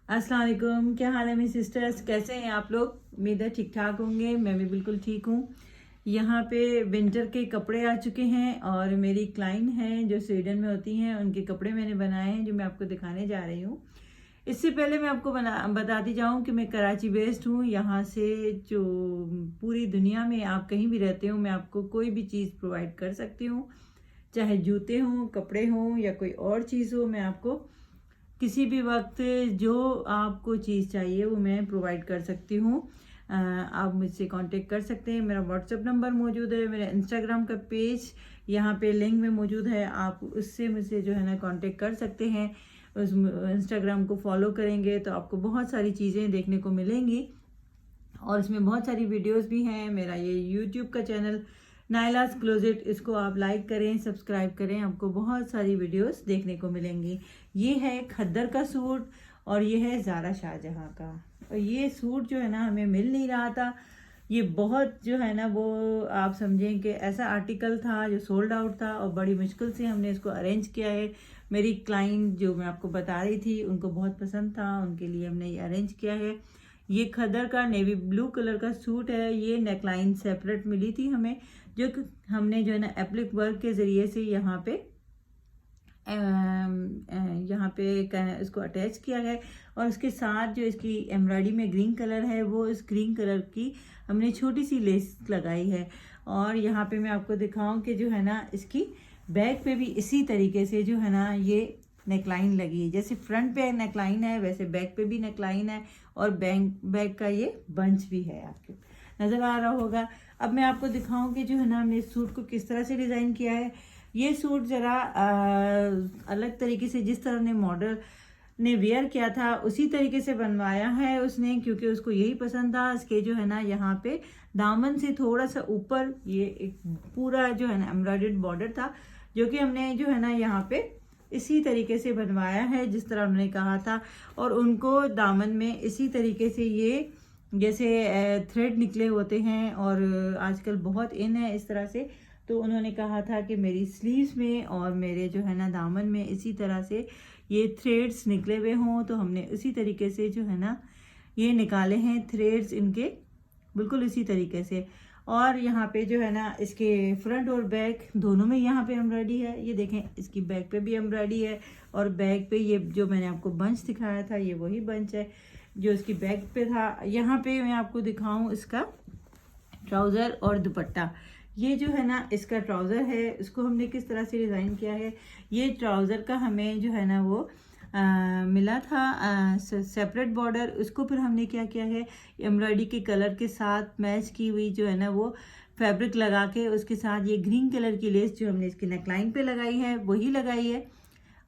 अस्सलाम वालेकुम। क्या हाल है मेरी सिस्टर्स, कैसे हैं आप लोग? उम्मीद है ठीक ठाक होंगे। मैं भी बिल्कुल ठीक हूँ। यहाँ पे विंटर के कपड़े आ चुके हैं और मेरी क्लाइंट हैं जो स्वीडन में होती हैं, उनके कपड़े मैंने बनाए हैं जो मैं आपको दिखाने जा रही हूँ। इससे पहले मैं आपको बताती जाऊँ कि मैं कराची बेस्ड हूँ। यहाँ से जो पूरी दुनिया में आप कहीं भी रहते हो, मैं आपको कोई भी चीज़ प्रोवाइड कर सकती हूँ, चाहे जूते हों, कपड़े हों या कोई और चीज़ हो। मैं आपको किसी भी वक्त जो आपको चीज़ चाहिए वो मैं प्रोवाइड कर सकती हूँ। आप मुझसे कांटेक्ट कर सकते हैं। मेरा व्हाट्सएप नंबर मौजूद है, मेरा इंस्टाग्राम का पेज यहाँ पे लिंक में मौजूद है। आप उससे मुझसे जो है ना कांटेक्ट कर सकते हैं। उस इंस्टाग्राम को फॉलो करेंगे तो आपको बहुत सारी चीज़ें देखने को मिलेंगी और इसमें बहुत सारी वीडियोस भी हैं। मेरा ये यूट्यूब का चैनल नाइलास क्लोजेट, इसको आप लाइक करें, सब्सक्राइब करें, आपको बहुत सारी वीडियोस देखने को मिलेंगी। ये है खद्दर का सूट और ये है ज़ारा शाहजहां का। और ये सूट जो है ना हमें मिल नहीं रहा था। ये बहुत जो है ना वो आप समझें कि ऐसा आर्टिकल था जो सोल्ड आउट था और बड़ी मुश्किल से हमने इसको अरेंज किया है। मेरी क्लाइंट जो मैं आपको बता रही थी उनको बहुत पसंद था, उनके लिए हमने ये अरेंज किया है। ये खदर का नेवी ब्लू कलर का सूट है। ये नेकलाइन सेपरेट मिली थी हमें, जो कि हमने जो है ना एप्लिक वर्क के ज़रिए से यहाँ पे इसको अटैच किया है। और उसके साथ जो इसकी एम्ब्रॉयडरी में ग्रीन कलर है, वो इस ग्रीन कलर की हमने छोटी सी लेस लगाई है। और यहाँ पे मैं आपको दिखाऊं कि जो है ना इसकी बैक पे भी इसी तरीके से जो है ना ये नेकलाइन लगी है। जैसे फ्रंट पे नेकलाइन है वैसे बैक पे भी नेकलाइन है और बैक का ये बंच भी है, आपके नज़र आ रहा होगा। अब मैं आपको दिखाऊं कि जो है ना हमने इस सूट को किस तरह से डिज़ाइन किया है। ये सूट ज़रा अलग तरीके से, जिस तरह ने मॉडल ने वेयर किया था उसी तरीके से बनवाया है उसने, क्योंकि उसको यही पसंद था। इसके जो है ना यहाँ पे दामन से थोड़ा सा ऊपर ये एक पूरा जो है ना एम्ब्रॉयडर्ड बॉर्डर था, जो कि हमने जो है ना यहाँ पे इसी तरीके से बनवाया है जिस तरह उन्होंने कहा था। और उनको दामन में इसी तरीके से ये जैसे थ्रेड निकले होते हैं और आजकल बहुत इन है इस तरह से, तो उन्होंने कहा था कि मेरी स्लीव्स में और मेरे जो है ना दामन में इसी तरह से ये थ्रेड्स निकले हुए हों। तो हमने उसी तरीके से जो है ना ये निकाले हैं थ्रेड्स इनके, बिल्कुल इसी तरीके से। और यहाँ पे जो है ना इसके फ्रंट और बैक दोनों में यहाँ पे एम्ब्रॉयडरी है। ये देखें, इसकी बैक पे भी एम्ब्रॉयडरी है और बैक पे ये जो मैंने आपको बंच दिखाया था ये वही बंच है जो इसकी बैक पे था। यहाँ पे मैं आपको दिखाऊं इसका ट्राउज़र और दुपट्टा। ये जो है ना इसका ट्राउज़र है, इसको हमने किस तरह से डिज़ाइन किया है। ये ट्राउज़र का हमें जो है ना वो मिला था सेपरेट बॉर्डर। उसको फिर हमने क्या किया है, एम्ब्रॉयडरी के कलर के साथ मैच की हुई जो है ना वो फैब्रिक लगा के उसके साथ ये ग्रीन कलर की लेस जो हमने इसकी नेकलाइन पे लगाई है वही लगाई है।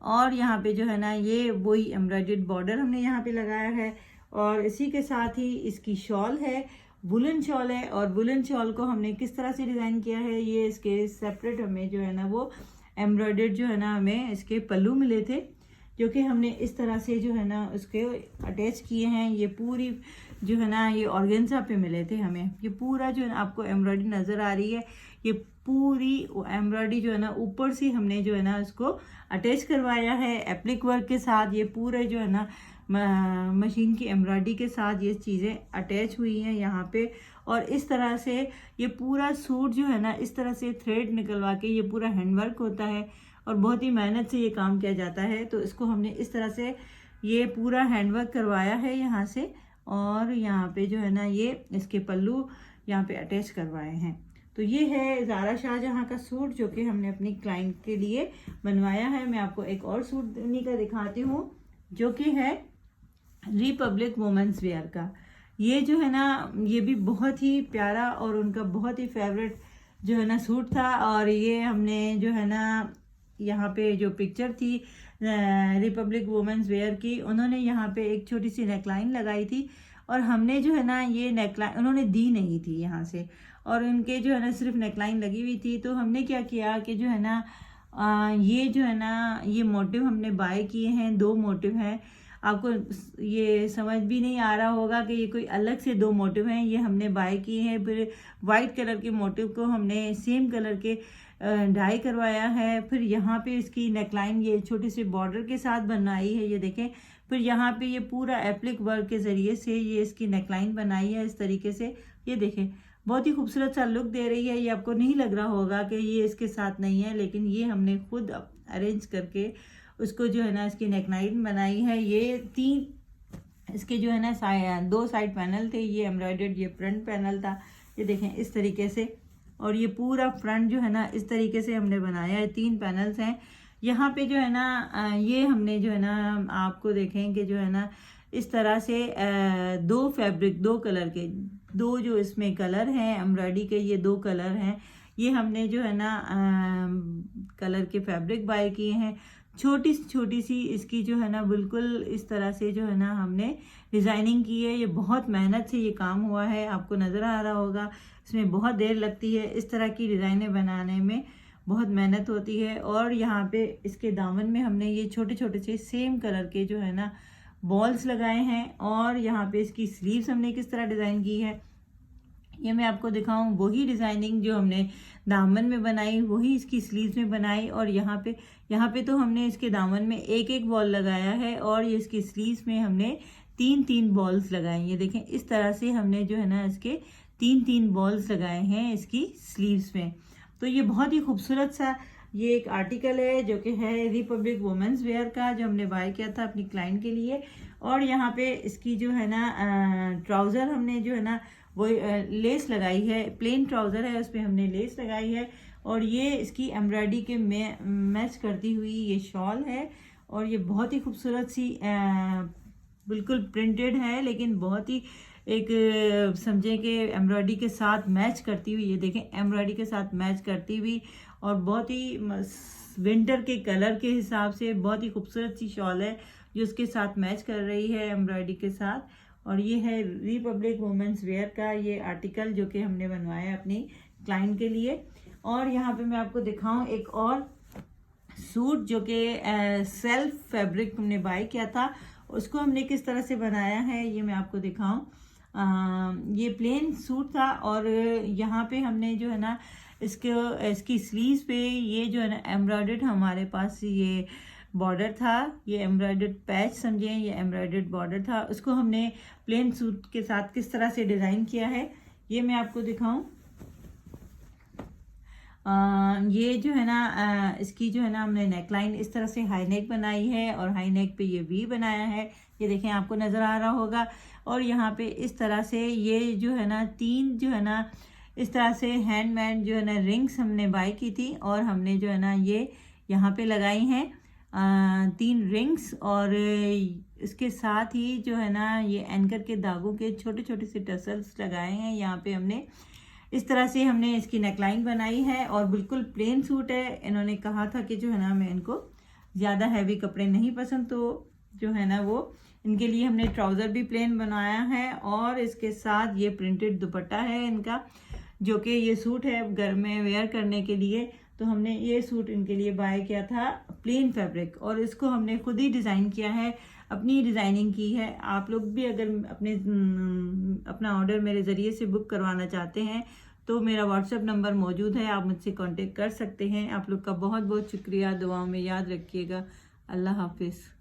और यहाँ पे जो है ना ये वही एम्ब्रॉयडर्ड बॉर्डर हमने यहाँ पे लगाया है। और इसी के साथ ही इसकी शॉल है, वुलन शॉल है। और वुलन शॉल को हमने किस तरह से डिज़ाइन किया है, ये इसके सेपरेट हमें जो है ना वो एम्ब्रॉयडर्ड जो है ना हमें इसके पल्लू मिले थे, जो कि हमने इस तरह से जो है ना उसके अटैच किए हैं। ये पूरी जो है ना ये ऑर्गेन्जा पे मिले थे हमें। ये पूरा जो है ना आपको एम्ब्रॉयडरी नज़र आ रही है, ये पूरी एम्ब्रॉयडरी जो है ना ऊपर से हमने जो है ना उसको अटैच करवाया है एप्लिक वर्क के साथ। ये पूरे जो है ना मशीन की एम्ब्रॉयडरी के साथ ये चीज़ें अटैच हुई हैं यहाँ पे। और इस तरह से ये पूरा सूट जो है ना इस तरह से थ्रेड निकलवा के ये पूरा हैंडवर्क होता है और बहुत ही मेहनत से ये काम किया जाता है। तो इसको हमने इस तरह से ये पूरा हैंडवर्क करवाया है यहाँ से। और यहाँ पे जो है ना ये इसके पल्लू यहाँ पे अटैच करवाए हैं। तो ये है ज़ारा शाहजहां का सूट जो कि हमने अपनी क्लाइंट के लिए बनवाया है। मैं आपको एक और सूट उन्हीं का दिखाती हूँ जो कि है रिपब्लिक वुमेंस वेयर का। ये जो है ना ये भी बहुत ही प्यारा और उनका बहुत ही फेवरेट जो है ना सूट था। और ये हमने जो है ना यहाँ पे जो पिक्चर थी रिपब्लिक वुमेंस वेयर की, उन्होंने यहाँ पे एक छोटी सी नेकलाइन लगाई थी और हमने जो है ना ये नेकलाइन उन्होंने दी नहीं थी यहाँ से, और उनके जो है ना सिर्फ नेकलाइन लगी हुई थी। तो हमने क्या किया कि जो है ना ये जो है ना ये मोटिव हमने बाय किए हैं, 2 मोटिव हैं। आपको ये समझ भी नहीं आ रहा होगा कि ये कोई अलग से 2 मोटिव हैं, ये हमने बाय किए हैं। फिर वाइट कलर के मोटिव को हमने सेम कलर के डाई करवाया है। फिर यहाँ पे इसकी नेकलाइन ये छोटे से बॉर्डर के साथ बनाई है। ये देखें फिर यहाँ पे ये पूरा एप्लिक वर्क के ज़रिए से ये इसकी नेकलाइन बनाई है इस तरीके से। ये देखें, बहुत ही खूबसूरत सा लुक दे रही है। ये आपको नहीं लग रहा होगा कि ये इसके साथ नहीं है, लेकिन ये हमने खुद अरेंज करके उसको जो है ना इसकी नेकलाइन बनाई है। ये 3 इसके जो है ना 2 साइड पैनल थे, ये एम्ब्रॉयडर्ड, ये फ्रंट पैनल था। ये देखें इस तरीके से, और ये पूरा फ्रंट जो है ना इस तरीके से हमने बनाया है। 3 पैनल्स हैं यहाँ पे जो है ना। ये हमने जो है ना आपको देखें कि जो है ना इस तरह से 2 फैब्रिक, 2 कलर के, 2 जो इसमें कलर हैं एम्ब्रॉयडरी के, ये 2 कलर हैं। ये हमने जो है ना कलर के फैब्रिक बाय किए हैं। छोटी सी इसकी जो है ना बिल्कुल इस तरह से जो है ना हमने डिज़ाइनिंग की है। ये बहुत मेहनत से ये काम हुआ है, आपको नज़र आ रहा होगा। इसमें बहुत देर लगती है, इस तरह की डिज़ाइनें बनाने में बहुत मेहनत होती है। और यहाँ पे इसके दामन में हमने ये छोटे छोटे से सेम कलर के जो है ना बॉल्स लगाए हैं। और यहाँ पे इसकी स्लीव्स हमने किस तरह डिज़ाइन की है ये मैं आपको दिखाऊं। वही डिज़ाइनिंग जो हमने दामन में बनाई वही इसकी स्लीव्स में बनाई। और यहाँ पे तो हमने इसके दामन में एक बॉल लगाया है, और ये इसकी स्लीव्स में हमने 3 बॉल्स लगाए। ये देखें इस तरह से हमने जो है ना इसके 3 बॉल्स लगाए हैं इसकी स्लीव्स में। तो ये बहुत ही खूबसूरत सा ये एक आर्टिकल है जो कि है रिपब्लिक वुमेंस वेयर का, जो हमने बाय किया था अपनी क्लाइंट के लिए। और यहाँ पे इसकी जो है ना ट्राउज़र हमने जो है ना वो लेस लगाई है। प्लेन ट्राउज़र है, उस पर हमने लेस लगाई है। और ये इसकी एम्ब्रॉयडरी के मैच करती हुई ये शॉल है। और ये बहुत ही खूबसूरत सी बिल्कुल प्रिंटेड है, लेकिन बहुत ही एक समझे कि एम्ब्रॉयडरी के साथ मैच करती हुई। ये देखें एम्ब्रॉयडरी के साथ मैच करती हुई, और बहुत ही विंटर के कलर के हिसाब से बहुत ही खूबसूरत सी शॉल है जो उसके साथ मैच कर रही है एम्ब्रॉयडरी के साथ। और ये है रिपब्लिक वुमेंस वेयर का ये आर्टिकल जो कि हमने बनवाया अपनी क्लाइंट के लिए। और यहाँ पे मैं आपको दिखाऊं एक और सूट जो कि सेल्फ फैब्रिक हमने बाय किया था, उसको हमने किस तरह से बनाया है ये मैं आपको दिखाऊं। ये प्लेन सूट था, और यहाँ पे हमने जो है ना इसकी स्लीव्स पे ये जो है ना एम्ब्रॉयडर्ड हमारे पास ये बॉर्डर था। ये एम्ब्रॉयडर्ड पैच समझें, ये एम्ब्रॉयडर्ड बॉर्डर था। उसको हमने प्लेन सूट के साथ किस तरह से डिज़ाइन किया है ये मैं आपको दिखाऊं। ये जो है ना इसकी जो है ना हमने नेकलाइन इस तरह से हाई नेक बनाई है, और हाई नेक पे ये वी बनाया है। ये देखें आपको नज़र आ रहा होगा। और यहाँ पे इस तरह से ये जो है ना 3 जो है ना इस तरह से हैंडमेड जो है ना रिंग्स हमने बाय की थी, और हमने जो है ना ये यहाँ पे लगाई हैं 3 रिंग्स। और इसके साथ ही जो है ना ये एंकर के दागों के छोटे छोटे से टसल्स लगाए हैं। यहाँ पे हमने इस तरह से हमने इसकी नेकलाइन बनाई है, और बिल्कुल प्लेन सूट है। इन्होंने कहा था कि जो है ना मैं इनको ज़्यादा हैवी कपड़े नहीं पसंद, तो जो है ना वो इनके लिए हमने ट्राउज़र भी प्लेन बनाया है। और इसके साथ ये प्रिंटेड दुपट्टा है इनका, जो कि ये सूट है घर में वेयर करने के लिए। तो हमने ये सूट इनके लिए बाय किया था प्लेन फैब्रिक, और इसको हमने खुद ही डिज़ाइन किया है, अपनी डिज़ाइनिंग की है। आप लोग भी अगर अपना ऑर्डर मेरे ज़रिए से बुक करवाना चाहते हैं तो मेरा व्हाट्सएप नंबर मौजूद है, आप मुझसे कांटेक्ट कर सकते हैं। आप लोग का बहुत बहुत शुक्रिया, दुआओं में याद रखिएगा। अल्लाह हाफिज़।